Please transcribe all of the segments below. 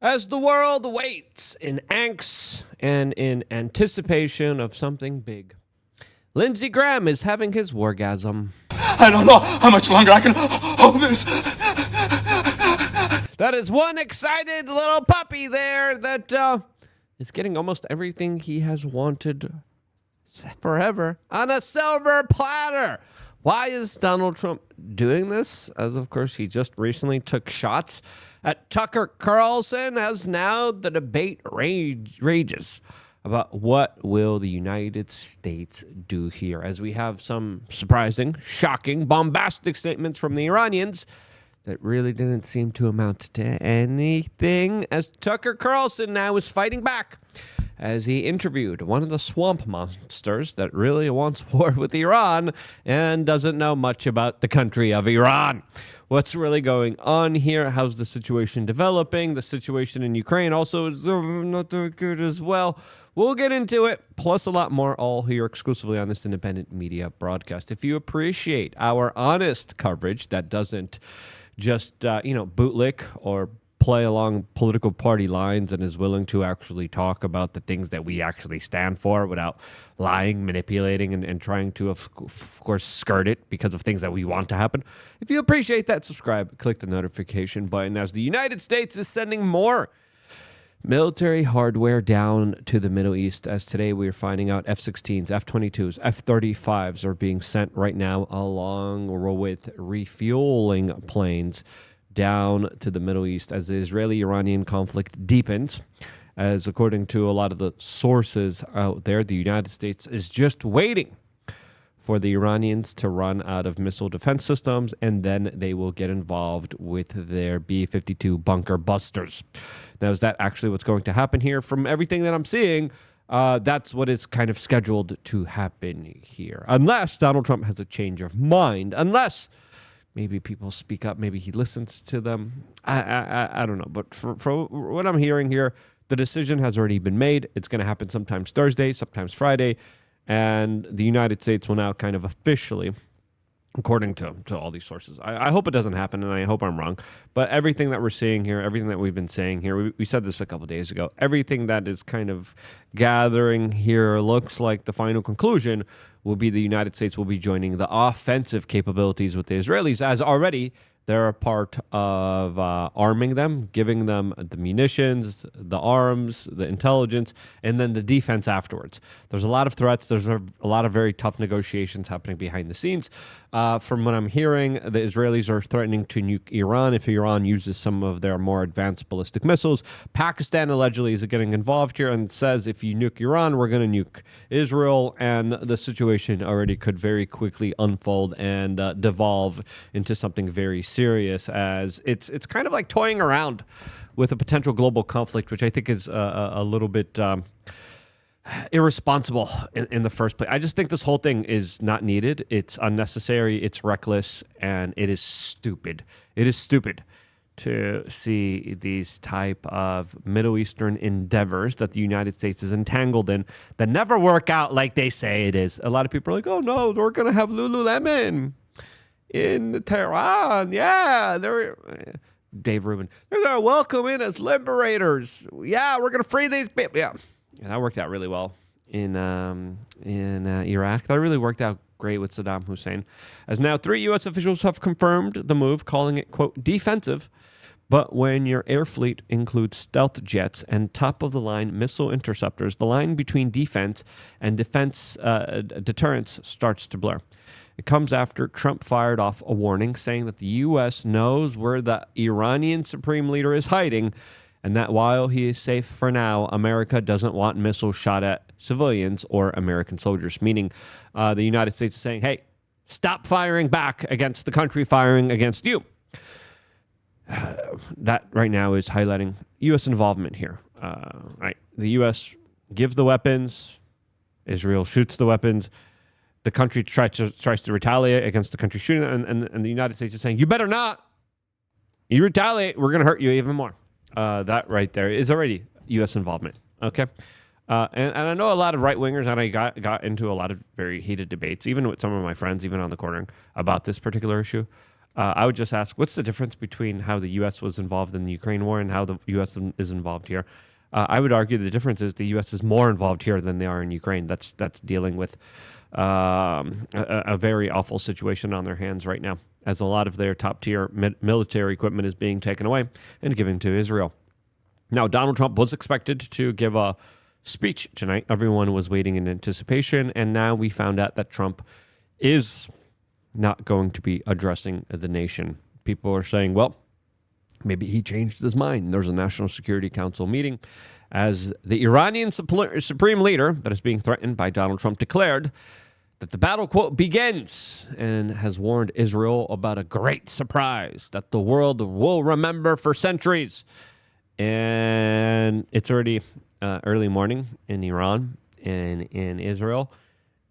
As the world waits in angst and in anticipation of something big, Lindsey Graham is having his wargasm. I don't know how much longer I can hold this. That is one excited little puppy there that is getting almost everything he has wanted forever on a silver platter. Why is Donald Trump doing this? As of course he just recently took shots at Tucker Carlson, as now the debate rages about what will the United States do here, as we have some surprising, shocking, bombastic statements from the Iranians that really didn't seem to amount to anything, as Tucker Carlson now is fighting back as he interviewed one of the swamp monsters that really wants war with Iran and doesn't know much about the country of Iran. What's really going on here? How's the situation developing? The situation in Ukraine also is not that good as well. We'll get into it, plus a lot more, all here exclusively on this independent media broadcast. If you appreciate our honest coverage that doesn't just, bootlick or play along political party lines and is willing to actually talk about the things that we actually stand for without lying, manipulating, and trying to, of course, skirt it because of things that we want to happen. If you appreciate that, subscribe, click the notification button, as the United States is sending more military hardware down to the Middle East, as today we are finding out F-16s, F-22s, F-35s are being sent right now along with refueling planes down to the Middle East as the Israeli-Iranian conflict deepens. As according to a lot of the sources out there, the United States is just waiting for the Iranians to run out of missile defense systems, and then they will get involved with their B-52 bunker busters. Now, is that actually what's going to happen here? From everything that I'm seeing, that's what is kind of scheduled to happen here. Unless Donald Trump has a change of mind. Unless maybe people speak up. Maybe he listens to them. I don't know. But for what I'm hearing here, the decision has already been made. It's going to happen sometimes Thursday, sometimes Friday. And the United States will now kind of officially, according to all these sources, I hope it doesn't happen, and I hope I'm wrong, but everything that we're seeing here, everything that we've been saying here, we said this a couple days ago, everything that is kind of gathering here looks like the final conclusion will be the United States will be joining the offensive capabilities with the Israelis, as already they're a part of arming them, giving them the munitions, the arms, the intelligence, and then the defense afterwards. There's a lot of threats. There's a lot of very tough negotiations happening behind the scenes. From what I'm hearing, the Israelis are threatening to nuke Iran if Iran uses some of their more advanced ballistic missiles. Pakistan allegedly is getting involved here and says if you nuke Iran, we're going to nuke Israel, and the situation already could very quickly unfold and devolve into something very serious, as it's kind of like toying around with a potential global conflict, which I think is a little bit irresponsible in the first place. I just think this whole thing is not needed. It's unnecessary. It's reckless, and it is stupid. It is stupid to see these type of Middle Eastern endeavors that the United States is entangled in that never work out like they say it is. A lot of people are like, oh no, we're going to have Lululemon in Tehran. Yeah, Dave Rubin, they're going to welcome in as liberators. Yeah, we're going to free these people. Yeah, that worked out really well in Iraq. That really worked out great with Saddam Hussein, as now 3 U.S. officials have confirmed the move, calling it, quote, defensive. But when your air fleet includes stealth jets and top-of-the-line missile interceptors, the line between defense and deterrence starts to blur. It comes after Trump fired off a warning saying that the U.S. knows where the Iranian supreme leader is hiding, and that while he is safe for now, America doesn't want missiles shot at civilians or American soldiers, meaning the United States is saying, hey, stop firing back against the country firing against you. That right now is highlighting U.S. involvement here. Right, the U.S. gives the weapons, Israel shoots the weapons, the country tries to retaliate against the country shooting, and the United States is saying, you better not. You retaliate, we're going to hurt you even more. That right there is already U.S. involvement. Okay, and I know a lot of right-wingers, and I got into a lot of very heated debates, even with some of my friends, even on the corner, about this particular issue. I would just ask, what's the difference between how the U.S. was involved in the Ukraine war and how the U.S. is involved here? I would argue the difference is the U.S. is more involved here than they are in Ukraine. That's dealing with a very awful situation on their hands right now, as a lot of their top-tier military equipment is being taken away and given to Israel. Now, Donald Trump was expected to give a speech tonight. Everyone was waiting in anticipation, and now we found out that Trump is not going to be addressing the nation. People are saying, well, maybe he changed his mind. There's a National Security Council meeting as the Iranian supreme leader that is being threatened by Donald Trump declared that the battle, quote, begins, and has warned Israel about a great surprise that the world will remember for centuries. And it's already early morning in Iran and in Israel,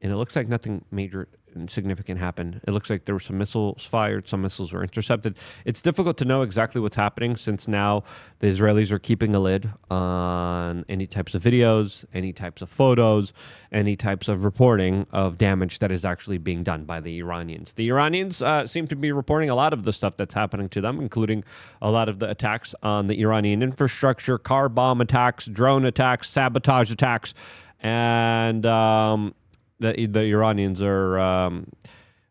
and it looks like nothing major and significant happened. It looks like there were some missiles fired, some missiles were intercepted. It's difficult to know exactly what's happening since now the Israelis are keeping a lid on any types of videos, any types of photos, any types of reporting of damage that is actually being done by the Iranians. The Iranians seem to be reporting a lot of the stuff that's happening to them, including a lot of the attacks on the Iranian infrastructure, car bomb attacks, drone attacks, sabotage attacks, and the Iranians are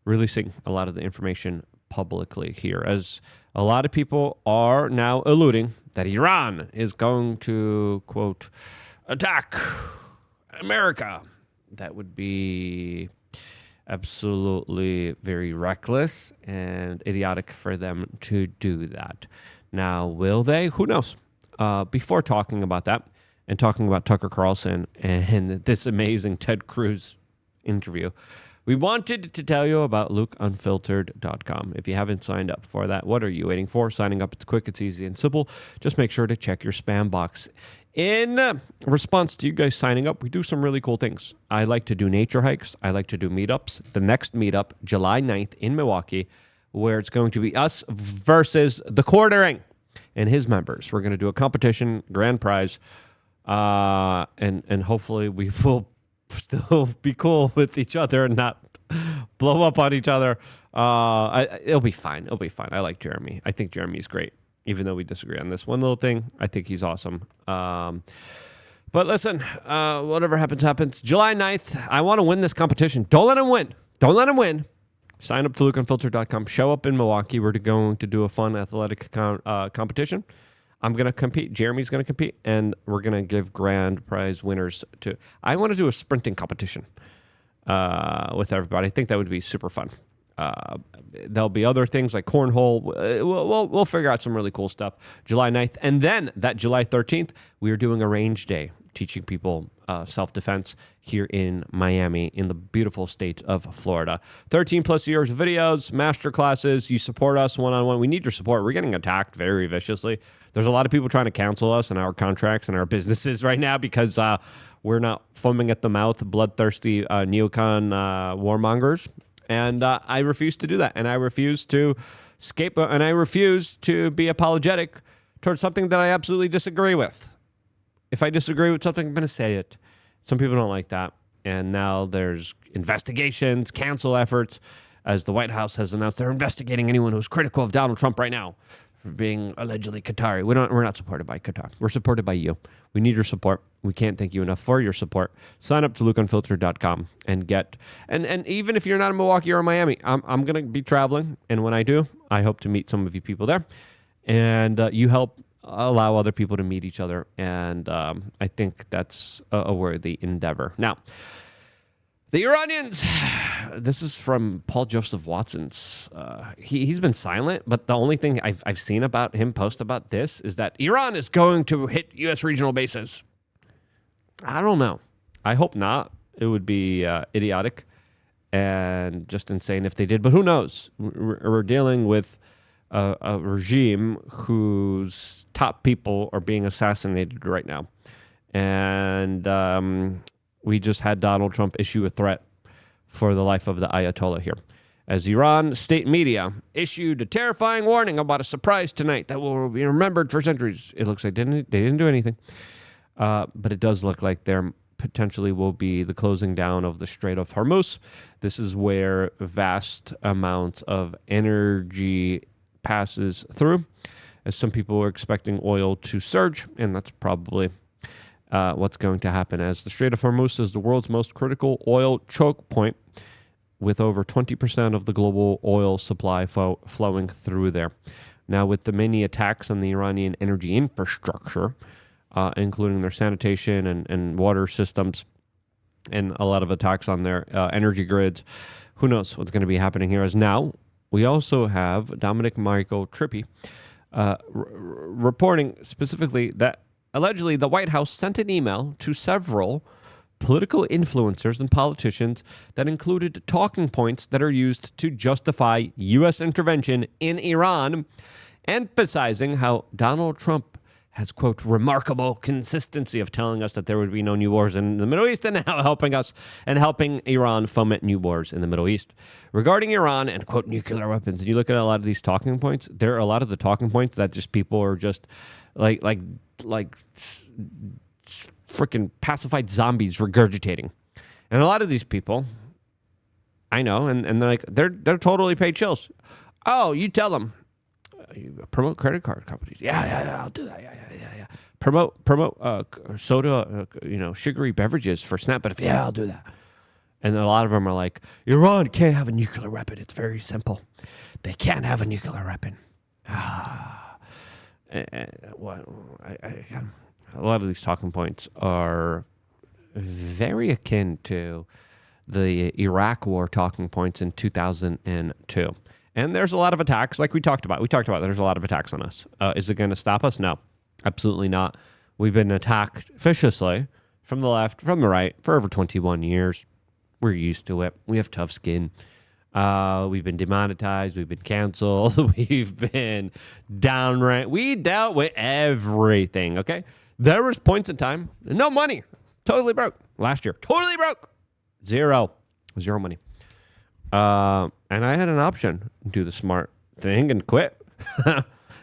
releasing a lot of the information publicly here, as a lot of people are now alluding that Iran is going to, quote, attack America. That would be absolutely very reckless and idiotic for them to do that. Now, will they? Who knows? Before talking about that and talking about Tucker Carlson and this amazing Ted Cruz interview, we wanted to tell you about LukeUnfiltered.com. If you haven't signed up for that, what are you waiting for? Signing up, it's quick, it's easy, and simple. Just make sure to check your spam box. In response to you guys signing up, we do some really cool things. I like to do nature hikes. I like to do meetups. The next meetup, July 9th in Milwaukee, where it's going to be us versus the Quartering and his members. We're going to do a competition, grand prize, and hopefully we will still be cool with each other and not blow up on each other. It'll be fine. It'll be fine. I like Jeremy. I think Jeremy's great, even though we disagree on this one little thing. I think he's awesome. But listen, whatever happens, happens. July 9th, I want to win this competition. Don't let him win. Don't let him win. Sign up to LukeUnfiltered.com. Show up in Milwaukee. We're going to do a fun athletic competition. I'm going to compete. Jeremy's going to compete. And we're going to give grand prize winners to... I want to do a sprinting competition with everybody. I think that would be super fun. There'll be other things like cornhole. We'll figure out some really cool stuff. July 9th. And then that July 13th, we are doing a range day, teaching people self-defense here in Miami, in the beautiful state of Florida. 13 plus years of videos, master classes. You support us one-on-one. We need your support. We're getting attacked very viciously. There's a lot of people trying to cancel us and our contracts and our businesses right now because we're not foaming at the mouth, bloodthirsty neocon warmongers. And I refuse to do that. And I refuse to scapegoat, and I refuse to be apologetic towards something that I absolutely disagree with. If I disagree with something, I'm going to say it. Some people don't like that. And now there's investigations, cancel efforts, as the White House has announced they're investigating anyone who's critical of Donald Trump right now for being allegedly Qatari. We're not supported by Qatar. We're supported by you. We need your support. We can't thank you enough for your support. Sign up to LukeUnfiltered.com and get... And even if you're not in Milwaukee or Miami, I'm going to be traveling. And when I do, I hope to meet some of you people there. And you help allow other people to meet each other. And I think that's a worthy endeavor. Now, the Iranians, this is from Paul Joseph Watson's. He's been silent, but the only thing I've seen about him post about this is that Iran is going to hit U.S. regional bases. I don't know. I hope not. It would be idiotic and just insane if they did, but who knows? We're dealing with a regime whose top people are being assassinated right now. And we just had Donald Trump issue a threat for the life of the Ayatollah here, as Iran state media issued a terrifying warning about a surprise tonight that will be remembered for centuries. It looks like they didn't do anything. But it does look like they're potentially will be the closing down of the Strait of Hormuz. This is where vast amounts of energy passes through, as some people are expecting oil to surge, and that's probably what's going to happen, as the Strait of Hormuz is the world's most critical oil choke point, with over 20% of the global oil supply flowing through there. Now, with the many attacks on the Iranian energy infrastructure, including their sanitation and water systems, and a lot of attacks on their energy grids, who knows what's going to be happening here. As now, we also have Dominic Michael Trippi reporting specifically that allegedly the White House sent an email to several political influencers and politicians that included talking points that are used to justify U.S. intervention in Iran, emphasizing how Donald Trump has, quote, remarkable consistency of telling us that there would be no new wars in the Middle East, and now helping us and helping Iran foment new wars in the Middle East. Regarding Iran and, quote, nuclear weapons, and you look at a lot of these talking points, there are a lot of the talking points that just people are just like freaking pacified zombies regurgitating. And a lot of these people, I know, and they're totally paid chills. Oh, you tell them. You promote credit card companies. Yeah, I'll do that. Yeah. Promote soda, sugary beverages for Snap. But I'll do that. And a lot of them are like, Iran can't have a nuclear weapon. It's very simple. They can't have a nuclear weapon. A lot of these talking points are very akin to the Iraq war talking points in 2002. And there's a lot of attacks, like we talked about. There's a lot of attacks on us. Is it going to stop us? No, absolutely not. We've been attacked viciously from the left, from the right, for over 21 years. We're used to it. We have tough skin. We've been demonetized. We've been canceled. We've been downranked. We dealt with everything, okay? There was points in time, no money. Totally broke. Last year, totally broke. Zero money. And I had an option, do the smart thing and quit.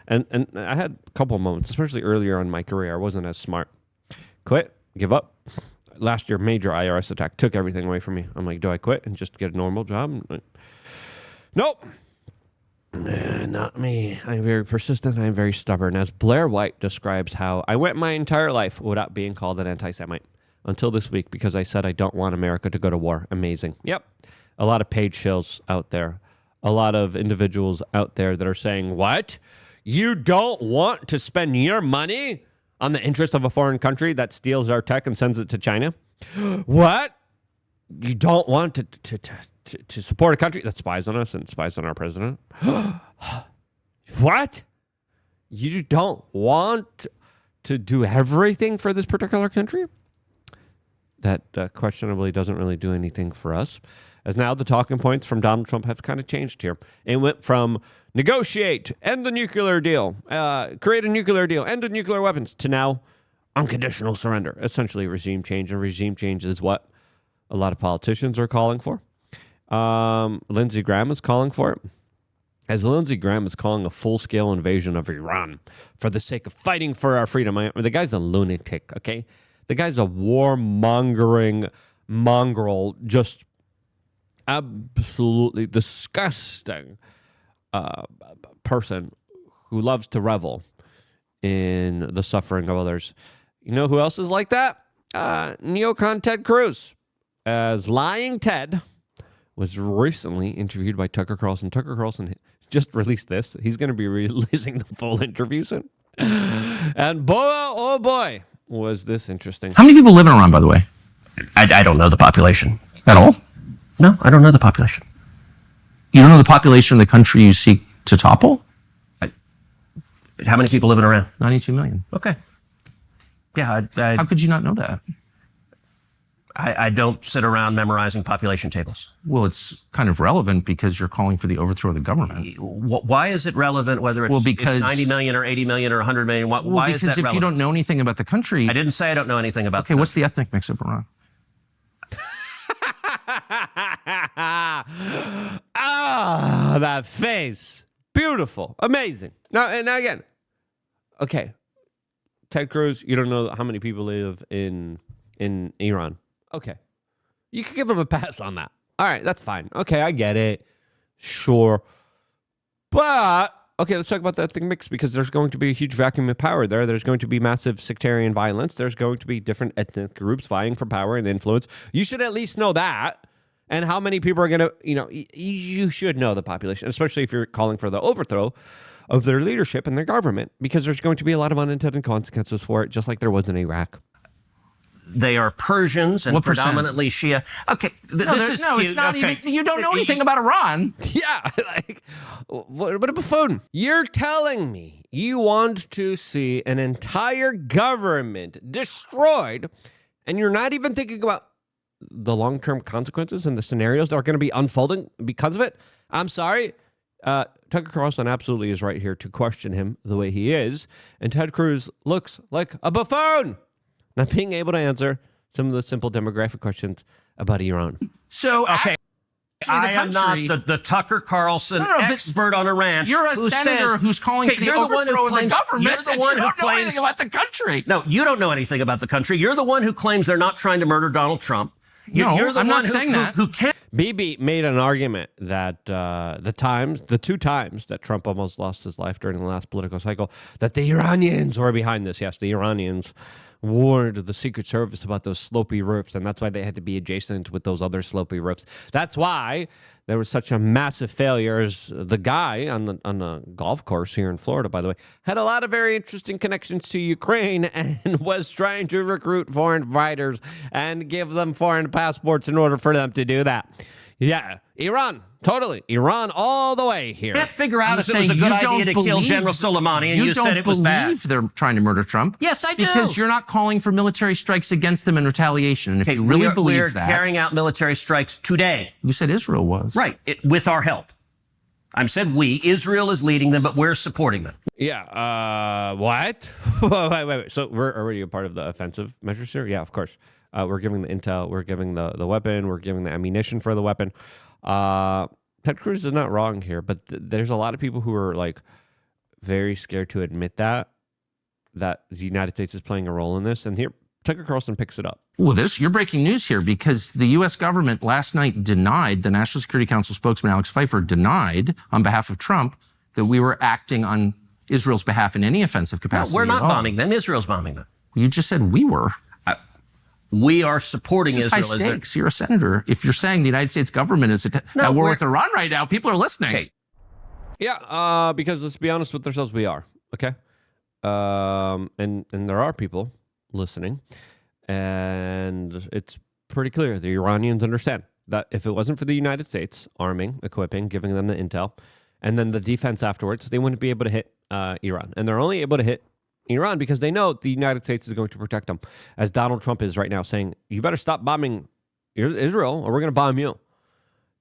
and I had a couple of moments, especially earlier in my career. I wasn't as smart. Quit, give up. Last year, major IRS attack took everything away from me. I'm like, do I quit and just get a normal job? Nope. Not me. I'm very persistent. I'm very stubborn. As Blair White describes how I went my entire life without being called an anti-Semite until this week because I said I don't want America to go to war. Amazing. Yep. A lot of paid shills out there. A lot of individuals out there that are saying, what? You don't want to spend your money on the interest of a foreign country that steals our tech and sends it to China? What? You don't want to support a country that spies on us and spies on our president? What? You don't want to do everything for this particular country? That questionably doesn't really do anything for us. As now the talking points from Donald Trump have kind of changed here. It went from negotiate, end the nuclear deal, create a nuclear deal, end the nuclear weapons, to now unconditional surrender. Essentially regime change. And regime change is what a lot of politicians are calling for. Lindsey Graham is calling for it. As Lindsey Graham is calling a full-scale invasion of Iran for the sake of fighting for our freedom. The guy's a lunatic, okay? The guy's a war-mongering mongrel, just absolutely disgusting person who loves to revel in the suffering of others. You know who else is like that? Neocon Ted Cruz. As Lying Ted was recently interviewed by Tucker Carlson. Tucker Carlson just released this. He's going to be releasing the full interview soon. And boy, oh boy, was this interesting. How many people live in Iran, by the way? I don't know the population. At all? No, I don't know the population. You don't know the population of the country you seek to topple? How many people live in Iran? 92 million. Okay. Yeah, How could you not know that? I don't sit around memorizing population tables. Well, it's kind of relevant because you're calling for the overthrow of the government. Why is it relevant whether it's 90 million or 80 million or 100 million? Why is that relevant? Because if you don't know anything about the country... I didn't say I don't know anything about Okay, what's the ethnic mix of Iran? Ah, that face. Beautiful. Amazing. Now again, okay. Ted Cruz, you don't know how many people live in in Iran. Okay. You can give them a pass on that. All right, that's fine. Okay, I get it. Sure. But, okay, let's talk about that thing mix, because there's going to be a huge vacuum of power there. There's going to be massive sectarian violence. There's going to be different ethnic groups vying for power and influence. You should at least know that. And how many people are going to, you should know the population, especially if you're calling for the overthrow of their leadership and their government, because there's going to be a lot of unintended consequences for it, just like there was in Iraq. They are Persians and What percent? predominantly Shia. Okay, this is cute. it's not Okay. even. You don't know anything about Iran. Yeah, like, what a buffoon. You're telling me you want to see an entire government destroyed, and you're not even thinking about the long-term consequences and the scenarios that are going to be unfolding because of it? I'm sorry. Tucker Carlson absolutely is right here to question him the way he is, and Ted Cruz looks like a buffoon, not being able to answer some of the simple demographic questions about Iran. So, Okay. I am not the Tucker Carlson expert on Iran. You're a who senator says, who's calling for the you're overthrow who of the claims- government. You're the one you who don't know claims anything about the country. No, you don't know anything about the country. You're the one who claims they're not trying to murder Donald Trump. You're the I'm one not saying that. Who can't. Bibi made an argument that the two times that Trump almost lost his life during the last political cycle, that the Iranians were behind this. Yes, the Iranians warned the Secret Service about those slopey roofs, and that's why they had to be adjacent with those other slopey roofs. That's why there was such a massive failure. As the guy on the golf course here in Florida, by the way, had a lot of very interesting connections to Ukraine and was trying to recruit foreign fighters and give them foreign passports in order for them to do that. Yeah, Iran, totally. Iran all the way here. Can't figure out I'm if it was a saying good you don't idea to kill believe- General Soleimani, and you don't said it was bad. believe they're trying to murder Trump. Yes, I do. Because you're not calling for military strikes against them in retaliation. And if you really we believe are that, carrying out military strikes today. you said Israel was. Right, with our help. I said we. Israel is leading them, but we're supporting them. Yeah. What? wait. So we're already a part of the offensive measures here? Yeah, of course. We're giving the intel. We're giving the weapon. We're giving the ammunition for the weapon. Ted Cruz is not wrong here, but there's a lot of people who are like very scared to admit that the United States is playing a role in this. And here, Tucker Carlson picks it up. Well, you're breaking news here, because the U.S. government last night denied, the National Security Council spokesman Alex Pfeiffer denied on behalf of Trump that we were acting on Israel's behalf in any offensive capacity. No, we're not at all. bombing them. Israel's bombing them. You just said we were. We are supporting This is Israel. high stakes. You're a senator. If you're saying the United States government is at war with Iran right now, people are listening. Okay. Yeah, because let's be honest with ourselves, we are. Okay? And there are people listening. And it's pretty clear. The Iranians understand that if it wasn't for the United States arming, equipping, giving them the intel, and then the defense afterwards, they wouldn't be able to hit Iran. And they're only able to hit Iran because they know the United States is going to protect them, as Donald Trump is right now saying, you better stop bombing Israel or we're going to bomb you.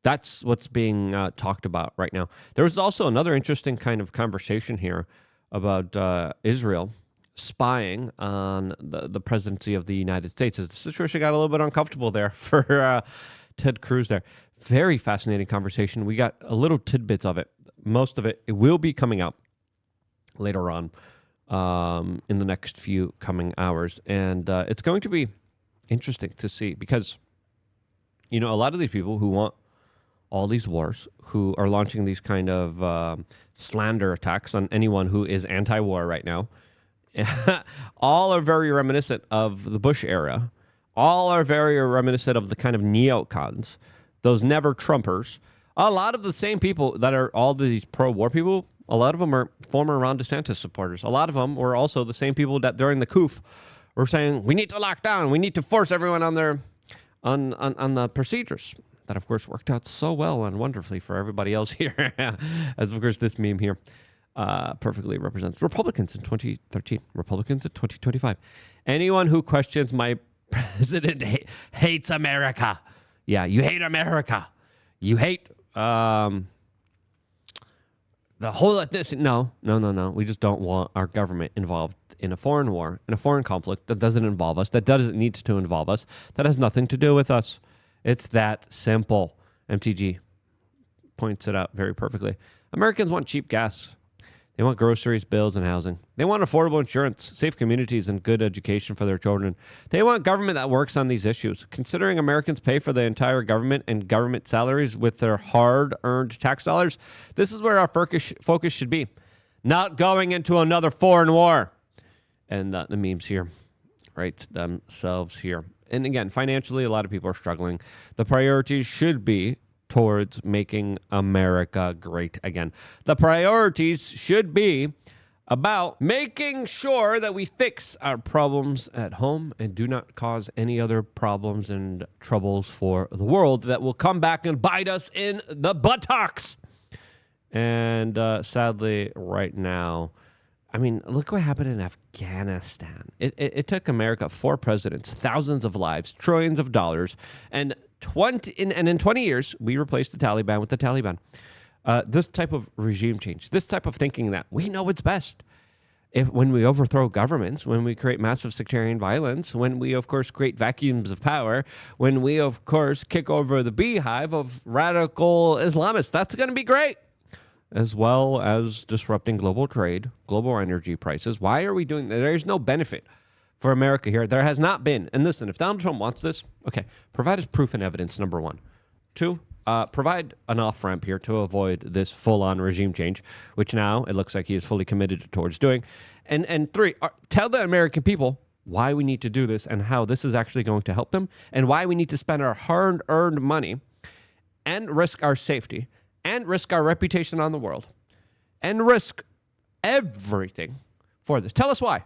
That's what's being talked about right now. There was also another interesting kind of conversation here about Israel spying on the presidency of the United States, as the situation got a little bit uncomfortable there for Ted Cruz there. Very fascinating conversation. We got a little tidbits of it. Most of it will be coming out later on in the next few coming hours. And it's going to be interesting to see because, a lot of these people who want all these wars, who are launching these kind of slander attacks on anyone who is anti-war right now, all are very reminiscent of the Bush era. All are very reminiscent of the kind of neocons, those never Trumpers. A lot of the same people that are all these pro-war people, a lot of them are former Ron DeSantis supporters. A lot of them were also the same people that during the coup were saying, we need to lock down, we need to force everyone on their on the procedures. That, of course, worked out so well and wonderfully for everybody else here. As, of course, this meme here perfectly represents Republicans in 2013, Republicans in 2025. Anyone who questions my president hates America. Yeah, you hate America. You hate the whole ethnicity. No. We just don't want our government involved in a foreign war, in a foreign conflict that doesn't involve us, that doesn't need to involve us, that has nothing to do with us. It's that simple. MTG points it out very perfectly. Americans want cheap gas. They want groceries, bills, and housing. They want affordable insurance, safe communities, and good education for their children. They want government that works on these issues. Considering Americans pay for the entire government and government salaries with their hard-earned tax dollars, this is where our focus should be. Not going into another foreign war. And the memes here write themselves here. And again, financially, a lot of people are struggling. The priorities should be towards making America great again. The priorities should be about making sure that we fix our problems at home and do not cause any other problems and troubles for the world that will come back and bite us in the buttocks. And sadly, right now, I mean, look what happened in Afghanistan. It took America 4 presidents, thousands of lives, trillions of dollars, and in 20 years, we replaced the Taliban with the Taliban. This type of regime change, this type of thinking that we know what's best. When we overthrow governments, when we create massive sectarian violence, when we, of course, create vacuums of power, when we, of course, kick over the beehive of radical Islamists, that's going to be great. As well as disrupting global trade, global energy prices. Why are we doing that? There's no benefit for America here. There has not been. And listen, if Donald Trump wants this, okay, provide us proof and evidence, number 1. 2, provide an off-ramp here to avoid this full-on regime change, which now it looks like he is fully committed towards doing. And 3, tell the American people why we need to do this and how this is actually going to help them and why we need to spend our hard-earned money and risk our safety and risk our reputation on the world, and risk everything for this. Tell us why.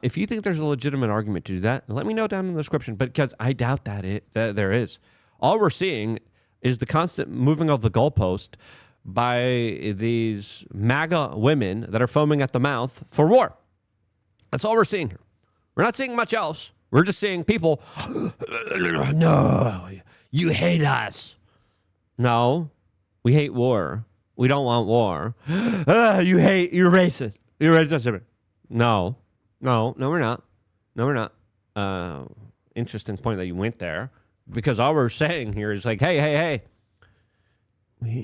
If you think there's a legitimate argument to do that, let me know down in the description, because I doubt that there is. All we're seeing is the constant moving of the goalpost by these MAGA women that are foaming at the mouth for war. That's all we're seeing here. We're not seeing much else. We're just seeing people, no, you hate us. No. We hate war. We don't want war. You're racist. You're racist. No, we're not. No, we're not. Interesting point that you went there, because all we're saying here is like, hey. I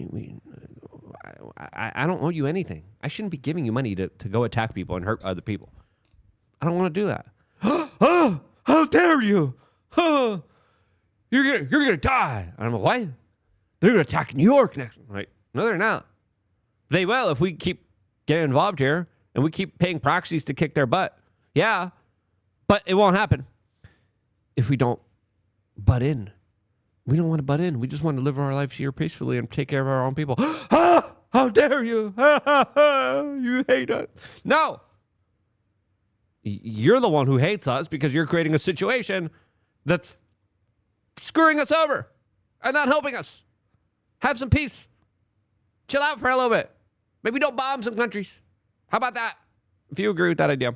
don't owe you anything. I shouldn't be giving you money to go attack people and hurt other people. I don't want to do that. Oh, how dare you? Oh, you're gonna die. I'm like, what? They're going to attack New York next. Like, no, they're not. They will if we keep getting involved here and we keep paying proxies to kick their butt. Yeah, but it won't happen if we don't butt in. We don't want to butt in. We just want to live our lives here peacefully and take care of our own people. How dare you? You hate us. No. You're the one who hates us because you're creating a situation that's screwing us over and not helping us. Have some peace. Chill out for a little bit. Maybe don't bomb some countries. How about that? If you agree with that idea,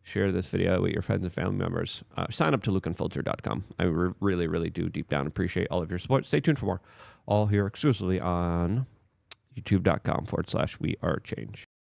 share this video with your friends and family members. Sign up to lukeunfiltered.com. I really, really do deep down appreciate all of your support. Stay tuned for more. All here exclusively on youtube.com/wearechange.